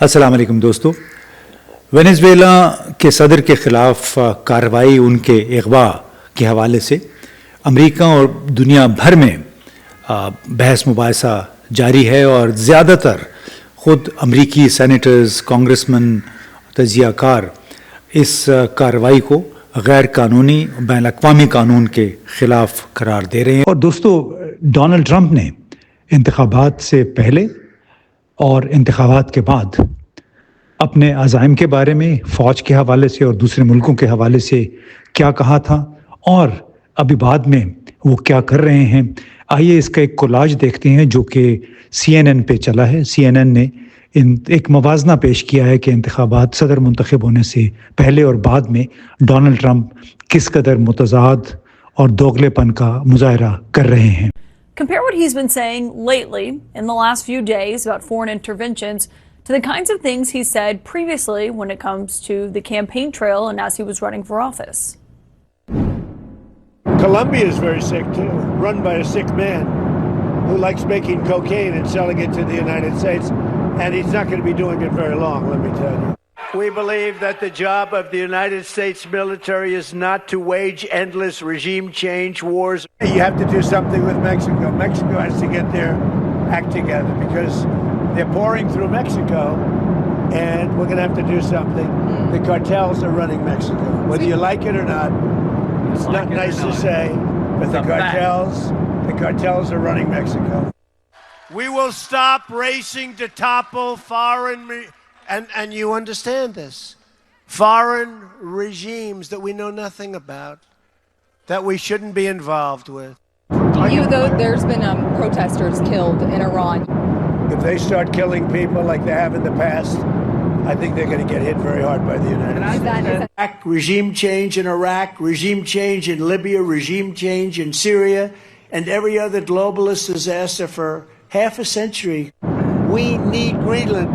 السلام علیکم دوستو، وینزویلا کے صدر کے خلاف کارروائی ان کے اغوا کے حوالے سے امریکہ اور دنیا بھر میں بحث مباحثہ جاری ہے اور زیادہ تر خود امریکی سینیٹرز، کانگریسمن، تجزیہ کار اس کارروائی کو غیر قانونی بین الاقوامی قانون کے خلاف قرار دے رہے ہیں۔ اور دوستو، ڈونلڈ ٹرمپ نے انتخابات سے پہلے اور انتخابات کے بعد اپنے عزائم کے بارے میں فوج کے حوالے سے اور دوسرے ملکوں کے حوالے سے کیا کہا تھا اور ابھی بعد میں وہ کیا کر رہے ہیں، آئیے اس کا ایک کولاج دیکھتے ہیں جو کہ CNN پہ چلا ہے۔ CNN نے ایک موازنہ پیش کیا ہے کہ انتخابات صدر منتخب ہونے سے پہلے اور بعد میں ڈونلڈ ٹرمپ کس قدر متضاد اور دوغلے پن کا مظاہرہ کر رہے ہیں۔ Compare what he's been saying lately in the last few days about foreign interventions to the kinds of things he said previously when it comes to the campaign trail and as he was running for office. Colombia is very sick too, run by a sick man who likes making cocaine and selling it to the United States, and he's not going to be doing it very long, let me tell you. We believe that the job of the United States military is not to wage endless regime change wars. You have to do something with Mexico. Mexico has to get their act together because they're pouring through Mexico, and we're going to have to do something. The cartels are running Mexico. Whether you like it or not, it's not nice to say, but the cartels are running Mexico. We will stop racing to topple foreign and you understand this, foreign regimes that we know nothing about, that we shouldn't be involved with. Though there's been protesters killed in Iran. If they start killing people like they have in the past, I think they're going to get hit very hard by the United States. Regime change in Iraq, regime change in Libya, regime change in Syria, and every other globalist disaster for half a century. We need Greenland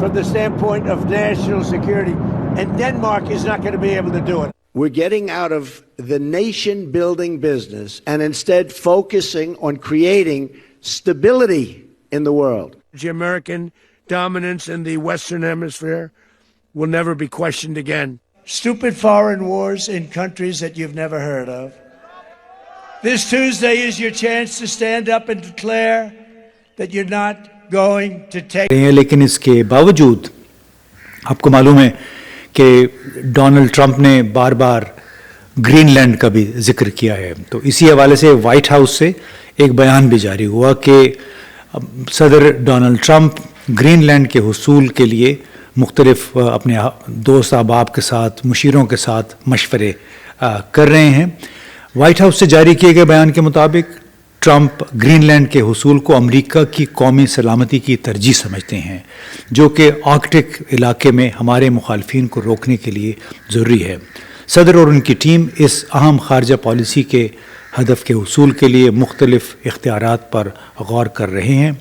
from the standpoint of national security, and Denmark is not going to be able to do it. We're getting out of the nation-building business and instead focusing on creating stability in the world. The American dominance in the Western Hemisphere will never be questioned again. Stupid foreign wars in countries that you've never heard of. This Tuesday is your chance to stand up and declare that you're not going to take. لیکن اس کے باوجود آپ کو معلوم ہے کہ Donald Trump نے بار بار green land کا بھی ذکر کیا ہے، تو اسی حوالے سے وائٹ ہاؤس سے ایک بیان بھی جاری ہوا کہ صدر ڈونلڈ ٹرمپ گرین لینڈ کے حصول کے لیے مختلف اپنے دوست احباب کے ساتھ، مشیروں کے ساتھ مشورے کر رہے ہیں۔ وائٹ ہاؤس سے جاری کیے گئے بیان کے مطابق ٹرمپ گرین لینڈ کے حصول کو امریکہ کی قومی سلامتی کی ترجیح سمجھتے ہیں، جو کہ آرکٹک علاقے میں ہمارے مخالفین کو روکنے کے لیے ضروری ہے۔ صدر اور ان کی ٹیم اس اہم خارجہ پالیسی کے ہدف کے حصول کے لیے مختلف اختیارات پر غور کر رہے ہیں،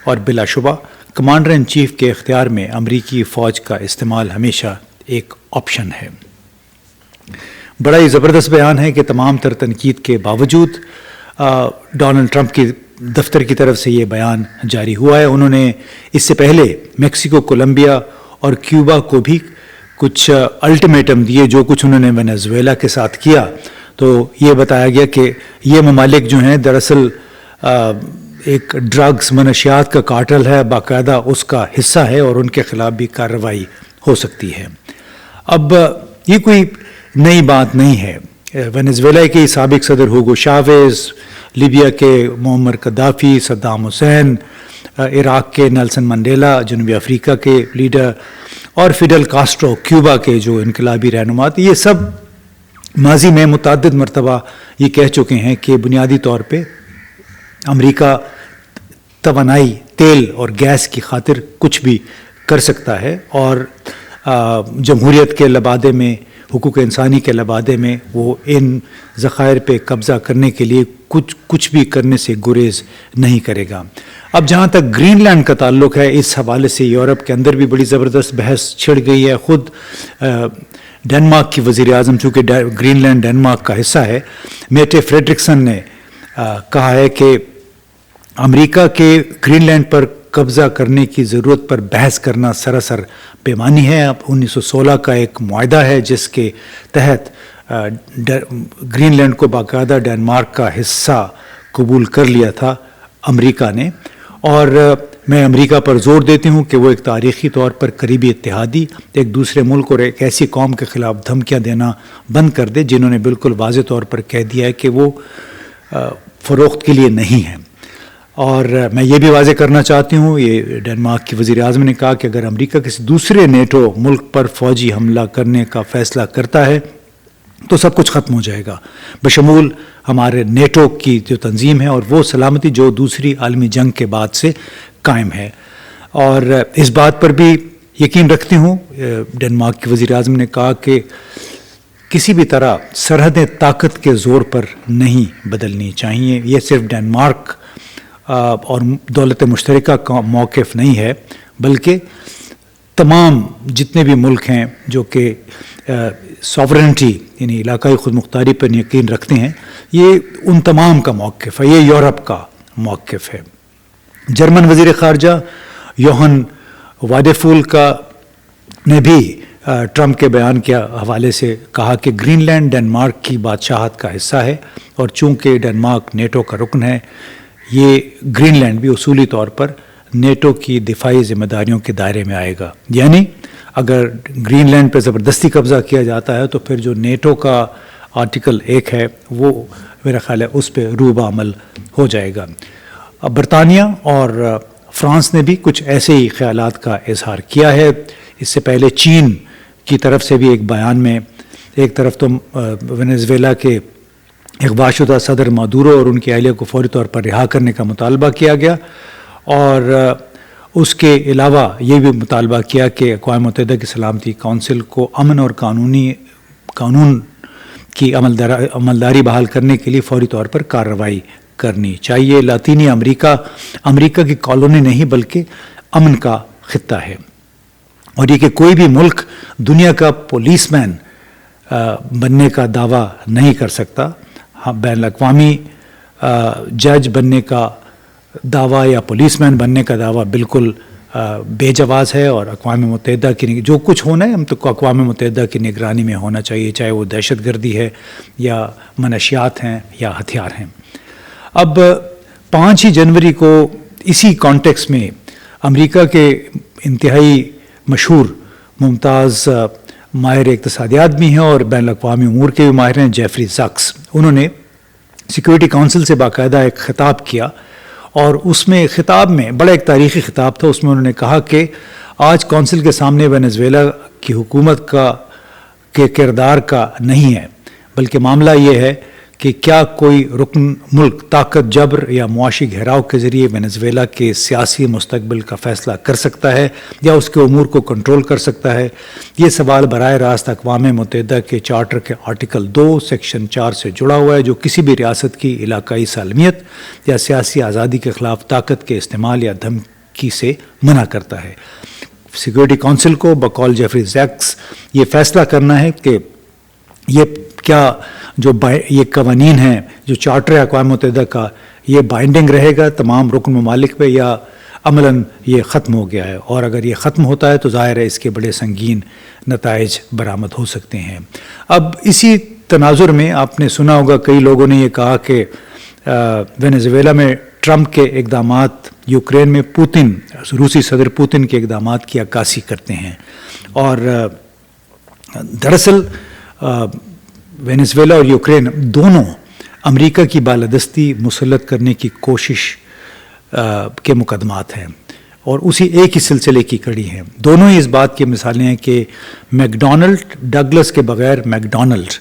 اور بلا شبہ کمانڈر ان چیف کے اختیار میں امریکی فوج کا استعمال ہمیشہ ایک آپشن ہے۔ بڑا ہی زبردست بیان ہے کہ تمام تر تنقید کے باوجود ڈونلڈ ٹرمپ کی دفتر کی طرف سے یہ بیان جاری ہوا ہے۔ انہوں نے اس سے پہلے میکسیکو، کولمبیا اور کیوبا کو بھی کچھ الٹیمیٹم دیے، جو کچھ انہوں نے وینزویلا کے ساتھ کیا، تو یہ بتایا گیا کہ یہ ممالک جو ہیں دراصل ایک ڈرگز منشیات کا کارٹل ہے، باقاعدہ اس کا حصہ ہے، اور ان کے خلاف بھی کارروائی ہو سکتی ہے۔ اب یہ کوئی نئی بات نہیں ہے۔ وینزویلا کے سابق صدر ہوگو شاویز، لیبیا کے معمر قذافی، صدام حسین، عراق کے نیلسن منڈیلا، جنوبی افریقہ کے لیڈر، اور فیڈل کاسٹرو کیوبا کے جو انقلابی رہنما تھے، یہ سب ماضی میں متعدد مرتبہ یہ کہہ چکے ہیں کہ بنیادی طور پہ امریکہ توانائی، تیل اور گیس کی خاطر کچھ بھی کر سکتا ہے، اور جمہوریت کے لبادے میں، حقوق انسانی کے لبادے میں وہ ان ذخائر پہ قبضہ کرنے کے لیے کچھ بھی کرنے سے گریز نہیں کرے گا۔ اب جہاں تک گرین لینڈ کا تعلق ہے، اس حوالے سے یورپ کے اندر بھی بڑی زبردست بحث چھڑ گئی ہے۔ خود ڈنمارک کی وزیر اعظم، چونکہ گرین لینڈ ڈنمارک کا حصہ ہے، میٹے فریڈرکسن نے کہا ہے کہ امریکہ کے گرین لینڈ پر قبضہ کرنے کی ضرورت پر بحث کرنا سراسر بےمانی ہے. اب 1916 کا ایک معاہدہ ہے جس کے تحت گرین لینڈ کو باقاعدہ ڈنمارک کا حصہ قبول کر لیا تھا امریکہ نے. اور میں امریکہ پر زور دیتی ہوں کہ وہ ایک تاریخی طور پر قریبی اتحادی ایک دوسرے ملک اور ایک ایسی قوم کے خلاف دھمکیاں دینا بند کر دے جنہوں نے بالکل واضح طور پر کہہ دیا ہے کہ وہ فروخت کے لیے نہیں ہیں. اور میں یہ بھی واضح کرنا چاہتی ہوں، یہ ڈنمارک کی وزیر اعظم نے کہا کہ اگر امریکہ کسی دوسرے نیٹو ملک پر فوجی حملہ کرنے کا فیصلہ کرتا ہے تو سب کچھ ختم ہو جائے گا، بشمول ہمارے نیٹو کی جو تنظیم ہے اور وہ سلامتی جو دوسری عالمی جنگ کے بعد سے قائم ہے. اور اس بات پر بھی یقین رکھتی ہوں، ڈنمارک کی وزیر اعظم نے کہا کہ کسی بھی طرح سرحدیں طاقت کے زور پر نہیں بدلنی چاہیے. یہ صرف ڈنمارک اور دولت مشترکہ کا موقف نہیں ہے، بلکہ تمام جتنے بھی ملک ہیں جو کہ ساورنٹی یعنی علاقائی خود مختاری پر یقین رکھتے ہیں، یہ ان تمام کا موقف ہے. یہ یورپ کا موقف ہے. جرمن وزیر خارجہ یوہن وائڈفول نے بھی ٹرمپ کے بیان کے حوالے سے کہا کہ گرین لینڈ ڈنمارک کی بادشاہت کا حصہ ہے اور چونکہ ڈنمارک نیٹو کا رکن ہے، یہ گرین لینڈ بھی اصولی طور پر نیٹو کی دفاعی ذمہ داریوں کے دائرے میں آئے گا. یعنی اگر گرین لینڈ پہ زبردستی قبضہ کیا جاتا ہے تو پھر جو نیٹو کا آرٹیکل 1 ہے وہ میرا خیال ہے اس پہ روبہ عمل ہو جائے گا. برطانیہ اور فرانس نے بھی کچھ ایسے ہی خیالات کا اظہار کیا ہے. اس سے پہلے چین کی طرف سے بھی ایک بیان میں ایک طرف تو وینزویلا کے اغوا شدہ صدر مادورو اور ان کی اہلیہ کو فوری طور پر رہا کرنے کا مطالبہ کیا گیا، اور اس کے علاوہ یہ بھی مطالبہ کیا کہ اقوام متحدہ کی سلامتی کونسل کو امن اور قانون کی عملداری بحال کرنے کے لیے فوری طور پر کارروائی کرنی چاہیے. لاطینی امریکہ کی کالونی نہیں بلکہ امن کا خطہ ہے، اور یہ کہ کوئی بھی ملک دنیا کا پولیس مین بننے کا دعویٰ نہیں کر سکتا. بین الاقوامی جج بننے کا دعویٰ یا پولیس مین بننے کا دعویٰ بالکل بے جواز ہے، اور اقوام متحدہ کی جو کچھ ہونا ہے ہم تو اقوام متحدہ کی نگرانی میں ہونا چاہیے، چاہے وہ دہشت گردی ہے یا منشیات ہیں یا ہتھیار ہیں. اب 5 جنوری کو اسی کانٹیکس میں امریکہ کے انتہائی مشہور ممتاز ماہر اقتصادیات بھی ہیں اور بین الاقوامی امور کے بھی ماہر ہیں، جیفری زاکس، انہوں نے سیکورٹی کونسل سے باقاعدہ ایک خطاب کیا، اور اس میں خطاب میں بڑا ایک تاریخی خطاب تھا. اس میں انہوں نے کہا کہ آج کونسل کے سامنے وینزویلا کی حکومت کے کردار کا نہیں ہے، بلکہ معاملہ یہ ہے کہ کیا کوئی رکن ملک طاقت، جبر یا معاشی گھیراؤ کے ذریعے وینزویلا کے سیاسی مستقبل کا فیصلہ کر سکتا ہے یا اس کے امور کو کنٹرول کر سکتا ہے. یہ سوال براہ راست اقوام متحدہ کے چارٹر کے آرٹیکل 2 سیکشن 4 سے جڑا ہوا ہے، جو کسی بھی ریاست کی علاقائی سالمیت یا سیاسی آزادی کے خلاف طاقت کے استعمال یا دھمکی سے منع کرتا ہے. سیکورٹی کونسل کو بقول جیفری زیکس یہ فیصلہ کرنا ہے کہ یہ کیا جو یہ قوانین ہیں، جو چارٹر ہے اقوام متحدہ کا، یہ بائنڈنگ رہے گا تمام رکن ممالک پہ یا عملاً یہ ختم ہو گیا ہے. اور اگر یہ ختم ہوتا ہے تو ظاہر ہے اس کے بڑے سنگین نتائج برآمد ہو سکتے ہیں. اب اسی تناظر میں آپ نے سنا ہوگا کئی لوگوں نے یہ کہا کہ وینزویلا میں ٹرمپ کے اقدامات یوکرین میں روسی صدر پوتن کے اقدامات کی عکاسی کرتے ہیں، اور دراصل وینزویلا اور یوکرین دونوں امریکہ کی بالادستی مسلط کرنے کی کوشش کے مقدمات ہیں اور اسی ایک ہی سلسلے کی کڑی ہیں. دونوں ہی اس بات کی مثالیں ہیں کہ میکڈونلڈ ڈگلس کے بغیر میکڈونلڈ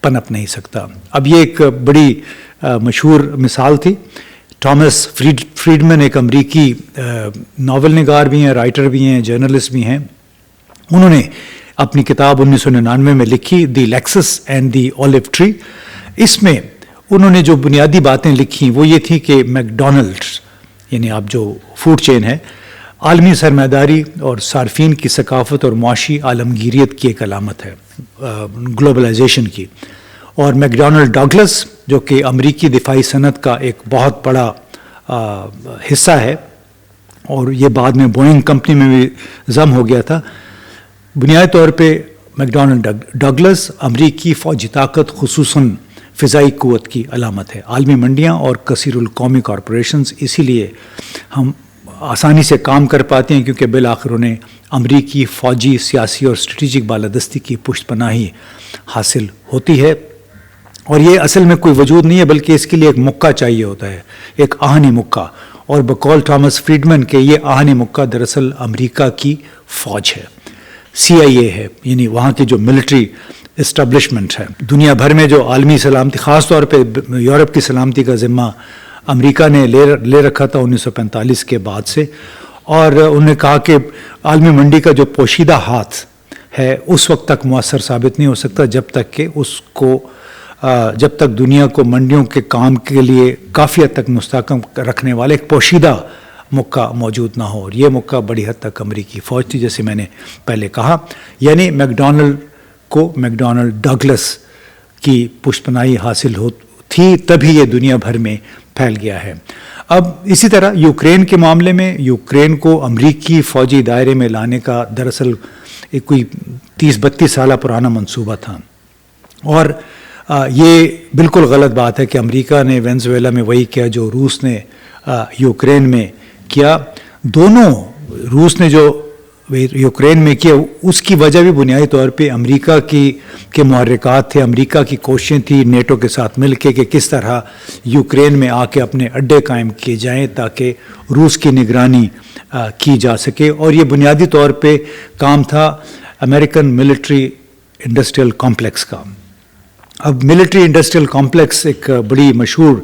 پنپ نہیں سکتا. اب یہ ایک بڑی مشہور مثال تھی. تھامس فریڈمن ایک امریکی ناول نگار بھی ہیں، رائٹر بھی ہیں، جرنلسٹ بھی ہیں. انہوں نے اپنی کتاب 1999 میں لکھی the Lexus and the Olive Tree. اس میں انہوں نے جو بنیادی باتیں لکھی وہ یہ تھی کہ میکڈونلڈ یعنی آپ جو فوڈ چین ہے عالمی سرمایہ اور صارفین کی ثقافت اور معاشی عالمگیریت کی ایک علامت ہے، گلوبلائزیشن کی. اور میکڈونلڈ ڈگلس جو کہ امریکی دفاعی صنعت کا ایک بہت بڑا حصہ ہے، اور یہ بعد میں بوئنگ کمپنی میں بھی ضم ہو گیا تھا. بنیادی طور پہ میکڈونلڈ ڈگلس امریکی فوجی طاقت خصوصاً فضائی قوت کی علامت ہے. عالمی منڈیاں اور کثیر القومی کارپوریشنز اسی لیے ہم آسانی سے کام کر پاتے ہیں کیونکہ بالآخر انہیں امریکی فوجی سیاسی اور اسٹریٹجک بالادستی کی پشت پناہی حاصل ہوتی ہے. اور یہ اصل میں کوئی وجود نہیں ہے بلکہ اس کے لیے ایک مکہ چاہیے ہوتا ہے, ایک آہنی مکہ. اور بقول تھامس فریڈمن کے یہ آہنی مکہ دراصل امریکہ کی فوج ہے, CIA ہے, یعنی وہاں کی جو ملٹری اسٹیبلشمنٹ ہے. دنیا بھر میں جو عالمی سلامتی, خاص طور پہ یورپ کی سلامتی کا ذمہ امریکہ نے لے رکھا تھا 1945 کے بعد سے. اور انہوں نے کہا کہ عالمی منڈی کا جو پوشیدہ ہاتھ ہے اس وقت تک مؤثر ثابت نہیں ہو سکتا جب تک دنیا کو منڈیوں کے کام کے لیے کافی حد تک مستحکم رکھنے والے ایک پوشیدہ مکہ موجود نہ ہو. اور یہ مکہ بڑی حد تک امریکی فوج تھی, جیسے میں نے پہلے کہا. یعنی میکڈونلڈ ڈگلس کی پشت پناہی حاصل تھی, تبھی یہ دنیا بھر میں پھیل گیا ہے. اب اسی طرح یوکرین کے معاملے میں یوکرین کو امریکی فوجی دائرے میں لانے کا دراصل ایک کوئی 30-32 سالہ پرانا منصوبہ تھا. اور یہ بالکل غلط بات ہے کہ امریکہ نے وینزویلا میں وہی کیا جو روس نے یوکرین میں کیا. دونوں, روس نے جو یوکرین میں کیا اس کی وجہ بھی بنیادی طور پہ امریکہ کے محرکات تھے, امریکہ کی کوششیں تھیں نیٹو کے ساتھ مل کے کہ کس طرح یوکرین میں آ کے اپنے اڈے قائم کیے جائیں تاکہ روس کی نگرانی کی جا سکے. اور یہ بنیادی طور پہ کام تھا امریکن ملٹری انڈسٹریل کمپلیکس کا. اب ملٹری انڈسٹریل کمپلیکس ایک بڑی مشہور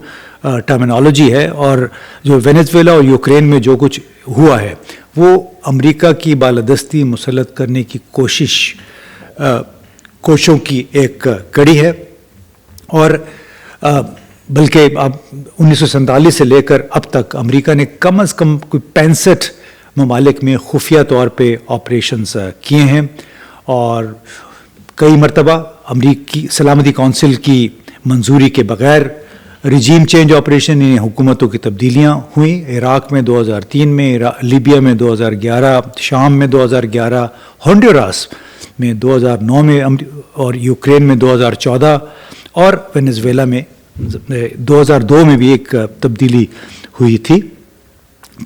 ٹرمینالوجی ہے, اور جو وینزویلا اور یوکرین میں جو کچھ ہوا ہے وہ امریکہ کی بالادستی مسلط کرنے کی کوششوں کی ایک کڑی ہے. اور بلکہ اب 1947 سے لے کر اب تک امریکہ نے کم از کم کوئی 65 ممالک میں خفیہ طور پہ آپریشنز کیے ہیں. اور کئی مرتبہ امریکی سلامتی کونسل کی منظوری کے بغیر رجیم چینج آپریشن, یعنی حکومتوں کی تبدیلیاں ہوئیں. عراق میں 2003 میں, لیبیا میں 2011, شام میں 2011, ہونڈوراس میں 2009 میں, اور یوکرین میں 2014, اور وینزویلا میں 2002 میں بھی ایک تبدیلی ہوئی تھی.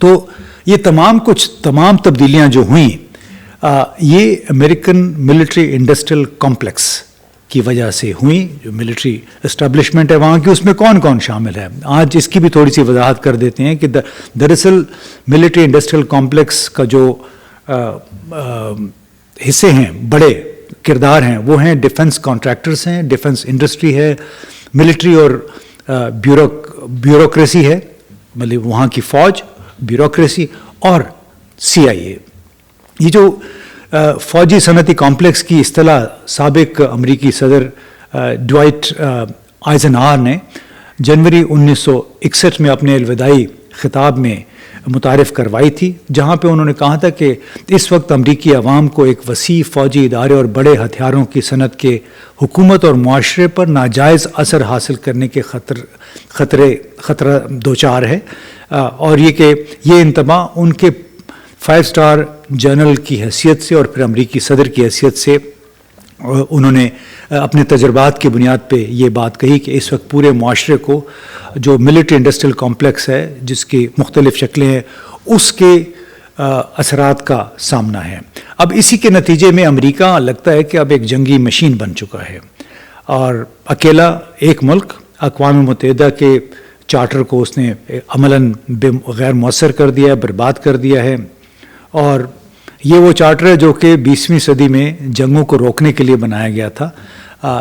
تو یہ تمام تبدیلیاں جو ہوئیں یہ امریکن ملٹری انڈسٹریل کمپلیکس کی وجہ سے ہوئیں. جو ملٹری اسٹیبلشمنٹ ہے وہاں کی, اس میں کون کون شامل ہے آج اس کی بھی تھوڑی سی وضاحت کر دیتے ہیں کہ دراصل ملٹری انڈسٹریل کمپلیکس کا جو حصے ہیں, بڑے کردار ہیں, وہ ہیں ڈیفنس کانٹریکٹرز ہیں, ڈیفنس انڈسٹری ہے, ملٹری اور بیوروکریسی ہے, مطلب وہاں کی فوج, بیوروکریسی, اور CIA. یہ جو فوجی صنعتی کمپلیکس کی اصطلاح سابق امریکی صدر ڈوائٹ آئزنہاور نے جنوری 1961 میں اپنے الوداعی خطاب میں متعارف کروائی تھی, جہاں پہ انہوں نے کہا تھا کہ اس وقت امریکی عوام کو ایک وسیع فوجی ادارے اور بڑے ہتھیاروں کی صنعت کے حکومت اور معاشرے پر ناجائز اثر حاصل کرنے کے خطرہ دوچار ہے. اور یہ کہ یہ انتباہ ان کے 5 اسٹار جنرل کی حیثیت سے اور پھر امریکی صدر کی حیثیت سے انہوں نے اپنے تجربات کی بنیاد پہ یہ بات کہی کہ اس وقت پورے معاشرے کو جو ملٹری انڈسٹریل کمپلیکس ہے جس کی مختلف شکلیں ہیں اس کے اثرات کا سامنا ہے. اب اسی کے نتیجے میں امریکہ لگتا ہے کہ اب ایک جنگی مشین بن چکا ہے, اور اکیلا ایک ملک اقوام متحدہ کے چارٹر کو اس نے عملاً غیر مؤثر کر دیا ہے, برباد کر دیا ہے. اور یہ وہ چارٹر ہے جو کہ 20ویں صدی میں جنگوں کو روکنے کے لیے بنایا گیا تھا,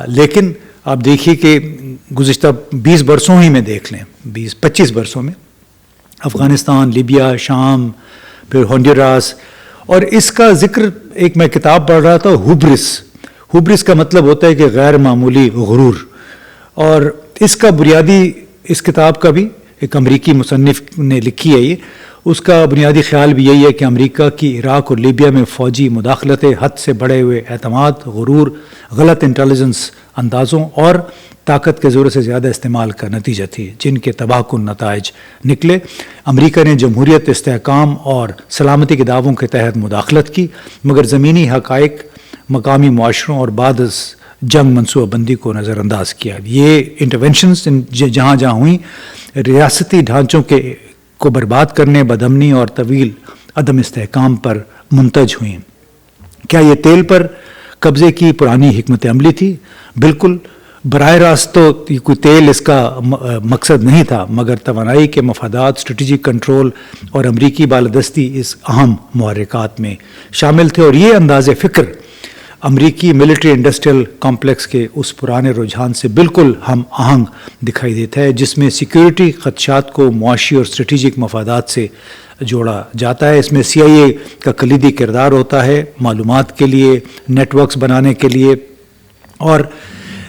لیکن آپ دیکھیے کہ گزشتہ 20 برسوں ہی میں دیکھ لیں, 20-25 برسوں میں افغانستان, لیبیا, شام, پھر ہونڈوراس, اور اس کا ذکر ایک میں کتاب پڑھ رہا تھا, ہوبرس کا مطلب ہوتا ہے کہ غیر معمولی غرور. اور اس کا بنیادی اس کتاب کا بھی ایک امریکی مصنف نے لکھی ہے, یہ اس کا بنیادی خیال بھی یہی ہے کہ امریکہ کی عراق اور لیبیا میں فوجی مداخلتیں حد سے بڑھے ہوئے اعتماد، غرور، غلط انٹیلیجنس اندازوں اور طاقت کے ضرورت سے زیادہ استعمال کا نتیجہ تھی، جن کے تباہ کن نتائج نکلے۔ امریکہ نے جمہوریت، استحکام اور سلامتی کے دعووں کے تحت مداخلت کی، مگر زمینی حقائق، مقامی معاشروں اور بعد از جنگ منصوبہ بندی کو نظر انداز کیا۔ یہ انٹرونشنز جہاں جہاں ہوئیں ریاستی ڈھانچوں کو برباد کرنے، بدامنی اور طویل عدم استحکام پر منتج ہوئیں۔ کیا یہ تیل پر قبضے کی پرانی حکمت عملی تھی؟ بالکل، براہ راست تو کوئی تیل اس کا مقصد نہیں تھا، مگر توانائی کے مفادات، اسٹریٹجک کنٹرول اور امریکی بالادستی اس اہم محرکات میں شامل تھے، اور یہ انداز فکر امریکی ملٹری انڈسٹریل کمپلیکس کے اس پرانے رجحان سے بالکل ہم آہنگ دکھائی دیتا ہے جس میں سیکیورٹی خدشات کو معاشی اور اسٹریٹجک مفادات سے جوڑا جاتا ہے۔ اس میں CIA کا کلیدی کردار ہوتا ہے معلومات کے لیے، نیٹ ورکس بنانے کے لیے، اور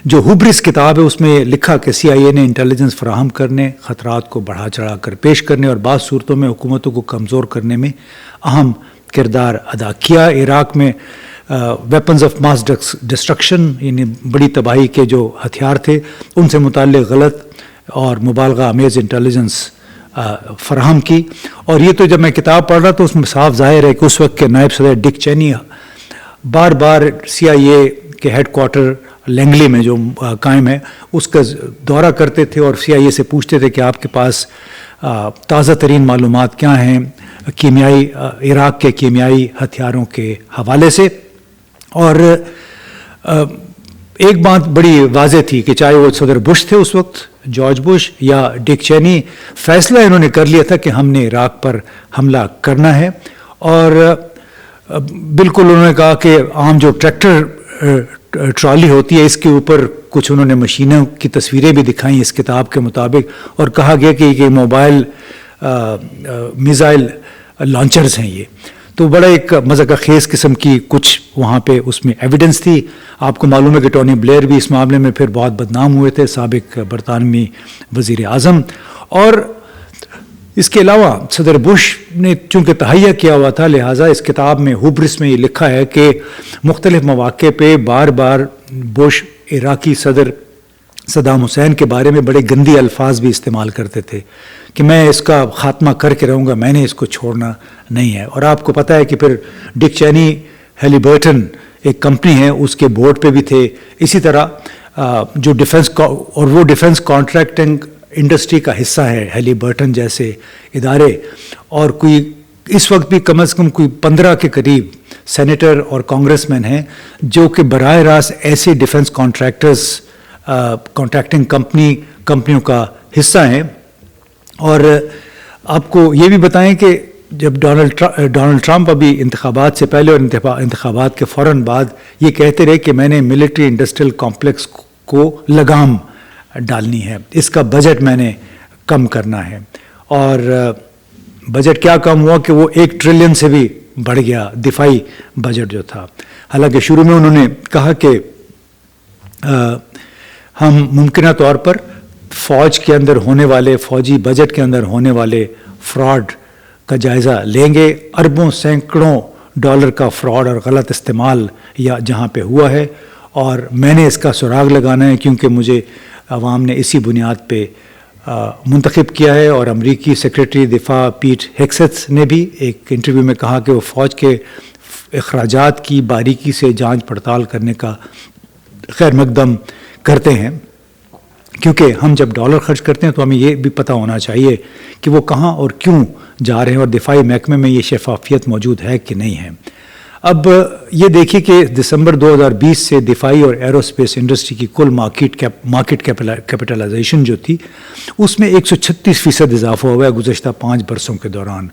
جو ہوبرس کتاب ہے اس میں لکھا کہ CIA نے انٹیلیجنس فراہم کرنے، خطرات کو بڑھا چڑھا کر پیش کرنے اور بعض صورتوں میں حکومتوں کو کمزور کرنے میں اہم کردار ادا کیا۔ عراق میں ویپنز آف ماس ڈسٹرکشن، یعنی بڑی تباہی کے جو ہتھیار تھے، ان سے متعلق غلط اور مبالغہ آمیز انٹیلیجنس فراہم کی۔ اور یہ تو جب میں کتاب پڑھ رہا تو اس میں صاف ظاہر ہے کہ اس وقت کے نائب صدر ڈک چینی بار بار CIA کے ہیڈ کوارٹر لینگلی میں جو قائم ہے اس کا دورہ کرتے تھے اور CIA سے پوچھتے تھے کہ آپ کے پاس تازہ ترین معلومات کیا ہیں کیمیائی عراق کے کیمیائی ہتھیاروں کے حوالے سے۔ اور ایک بات بڑی واضح تھی کہ چاہے وہ صدر بش تھے اس وقت، جارج بش، یا ڈک چینی، فیصلہ انہوں نے کر لیا تھا کہ ہم نے عراق پر حملہ کرنا ہے۔ اور بالکل انہوں نے کہا کہ عام جو ٹریکٹر ٹرالی ہوتی ہے اس کے اوپر کچھ انہوں نے مشینوں کی تصویریں بھی دکھائیں اس کتاب کے مطابق، اور کہا گیا کہ یہ موبائل میزائل لانچرز ہیں۔ یہ تو بڑا ایک مذاق خیز قسم کی کچھ وہاں پہ اس میں ایویڈنس تھی۔ آپ کو معلوم ہے کہ ٹونی بلیئر بھی اس معاملے میں پھر بہت بدنام ہوئے تھے، سابق برطانوی وزیر اعظم۔ اور اس کے علاوہ صدر بش نے چونکہ تہیہ کیا ہوا تھا، لہٰذا اس کتاب میں ہوبرس میں یہ لکھا ہے کہ مختلف مواقع پہ بار بار بش عراقی صدر صدام حسین کے بارے میں بڑے گندی الفاظ بھی استعمال کرتے تھے کہ میں اس کا خاتمہ کر کے رہوں گا، میں نے اس کو چھوڑنا نہیں ہے۔ اور آپ کو پتہ ہے کہ پھر ڈک چینی ہیلی برٹن ایک کمپنی ہے اس کے بورڈ پہ بھی تھے، اسی طرح جو ڈیفنس اور وہ ڈیفنس کانٹریکٹنگ انڈسٹری کا حصہ ہے ہیلی برٹن جیسے ادارے، اور کوئی اس وقت بھی کم از کم کوئی 15 کے قریب سینیٹر اور کانگریس مین ہیں جو کہ براہ راست ایسے ڈیفنس کانٹریکٹنگ کمپنیوں کا حصہ ہیں۔ اور آپ کو یہ بھی بتائیں کہ جب ڈونلڈ ٹرمپ ابھی انتخابات سے پہلے اور انتخابات کے فوراً بعد یہ کہتے رہے کہ میں نے ملٹری انڈسٹریل کمپلیکس کو لگام ڈالنی ہے، اس کا بجٹ میں نے کم کرنا ہے، اور بجٹ کیا کم ہوا کہ وہ 1 ٹریلین سے بھی بڑھ گیا دفاعی بجٹ جو تھا۔ حالانکہ شروع میں انہوں نے کہا کہ ہم ممکنہ طور پر فوج کے اندر ہونے والے فوجی بجٹ کے اندر ہونے والے فراڈ کا جائزہ لیں گے، اربوں سینکڑوں ڈالر کا فراڈ اور غلط استعمال یا جہاں پہ ہوا ہے، اور میں نے اس کا سراغ لگانا ہے کیونکہ مجھے عوام نے اسی بنیاد پہ منتخب کیا ہے۔ اور امریکی سیکریٹری دفاع پیٹ ہیکسیتس نے بھی ایک انٹرویو میں کہا کہ وہ فوج کے اخراجات کی باریکی سے جانچ پڑتال کرنے کا خیر مقدم کرتے ہیں، کیونکہ ہم جب ڈالر خرچ کرتے ہیں تو ہمیں یہ بھی پتہ ہونا چاہیے کہ وہ کہاں اور کیوں جا رہے ہیں، اور دفاعی محکمے میں یہ شفافیت موجود ہے کہ نہیں ہے۔ اب یہ دیکھیے کہ دسمبر 2020 سے دفاعی اور ایروسپیس انڈسٹری کی کل مارکیٹ کیپٹلائزیشن جو تھی اس میں 136% اضافہ ہوا ہے گزشتہ 5 برسوں کے دوران،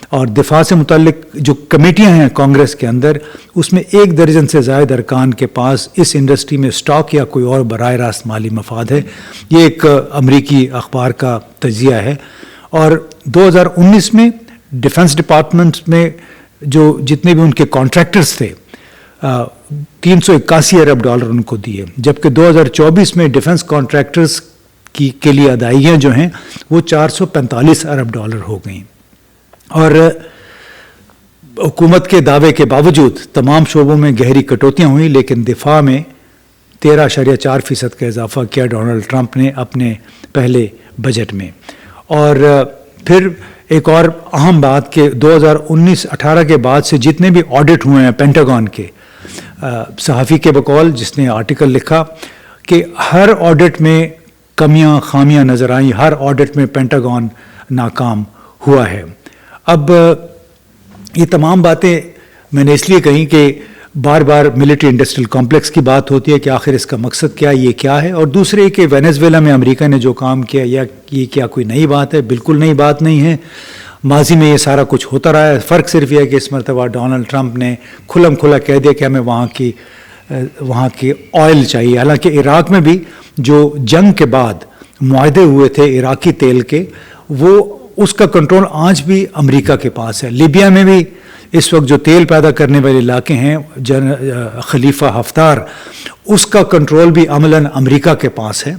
اور دفاع سے متعلق جو کمیٹیاں ہیں کانگریس کے اندر اس میں 1 درجن سے زائد ارکان کے پاس اس انڈسٹری میں سٹاک یا کوئی اور براہ راست مالی مفاد ہے۔ یہ ایک امریکی اخبار کا تجزیہ ہے۔ اور 2019 میں ڈیفنس ڈپارٹمنٹ میں جو جتنے بھی ان کے کانٹریکٹرز تھے 381 ارب ڈالر ان کو دیے، جبکہ 2024 میں ڈیفنس کانٹریکٹرز کے لیے ادائیگیاں جو ہیں وہ 445 ارب ڈالر ہو گئیں۔ اور حکومت کے دعوے کے باوجود تمام شعبوں میں گہری کٹوتیاں ہوئیں، لیکن دفاع میں 13.4% کا اضافہ کیا ڈونلڈ ٹرمپ نے اپنے پہلے بجٹ میں۔ اور پھر ایک اور اہم بات کہ 2019-18 کے بعد سے جتنے بھی آڈٹ ہوئے ہیں پینٹاگون کے، صحافی کے بقول جس نے آرٹیکل لکھا کہ ہر آڈٹ میں کمیاں خامیاں نظر آئیں، ہر آڈٹ میں پینٹاگون ناکام ہوا ہے۔ اب یہ تمام باتیں میں نے اس لیے کہیں کہ بار بار ملٹری انڈسٹریل کمپلیکس کی بات ہوتی ہے کہ آخر اس کا مقصد کیا، یہ کیا ہے، اور دوسرے کہ وینیزویلا میں امریکہ نے جو کام کیا یا یہ کیا کوئی نئی بات ہے؟ بالکل نئی بات نہیں ہے، ماضی میں یہ سارا کچھ ہوتا رہا ہے۔ فرق صرف یہ ہے کہ اس مرتبہ ڈونلڈ ٹرمپ نے کھلم کھلا کہہ دیا کہ ہمیں وہاں کی آئل چاہیے، حالانکہ عراق میں بھی جو جنگ کے بعد معاہدے ہوئے تھے عراقی تیل کے، وہ اس کا کنٹرول آج بھی امریکہ کے پاس ہے۔ لیبیا میں بھی اس وقت جو تیل پیدا کرنے والے علاقے ہیں خلیفہ حفتار، اس کا کنٹرول بھی عملاً امریکہ کے پاس ہے،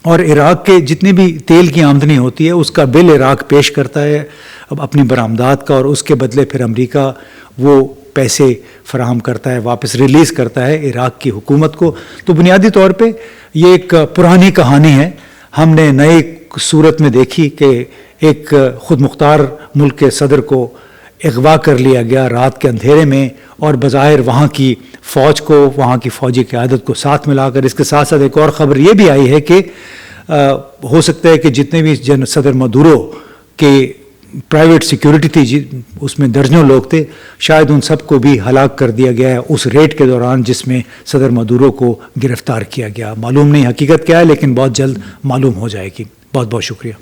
اور عراق کے جتنی بھی تیل کی آمدنی ہوتی ہے اس کا بل عراق پیش کرتا ہے اب اپنی برآمدات کا، اور اس کے بدلے پھر امریکہ وہ پیسے فراہم کرتا ہے، واپس ریلیز کرتا ہے عراق کی حکومت کو۔ تو بنیادی طور پہ یہ ایک پرانی کہانی ہے، ہم نے نئے صورت میں دیکھی کہ ایک خود مختار ملک کے صدر کو اغوا کر لیا گیا رات کے اندھیرے میں، اور بظاہر وہاں کی فوج کو، وہاں کی فوجی قیادت کو ساتھ ملا کر۔ اس کے ساتھ ساتھ ایک اور خبر یہ بھی آئی ہے کہ ہو سکتا ہے کہ جتنے بھی صدر مدورو کے پرائیویٹ سیکیورٹی تھی، اس میں درجنوں لوگ تھے، شاید ان سب کو بھی ہلاک کر دیا گیا ہے اس ریڈ کے دوران جس میں صدر مدورو کو گرفتار کیا گیا۔ معلوم نہیں حقیقت کیا ہے، لیکن بہت جلد معلوم ہو جائے گی۔ بہت بہت شکریہ۔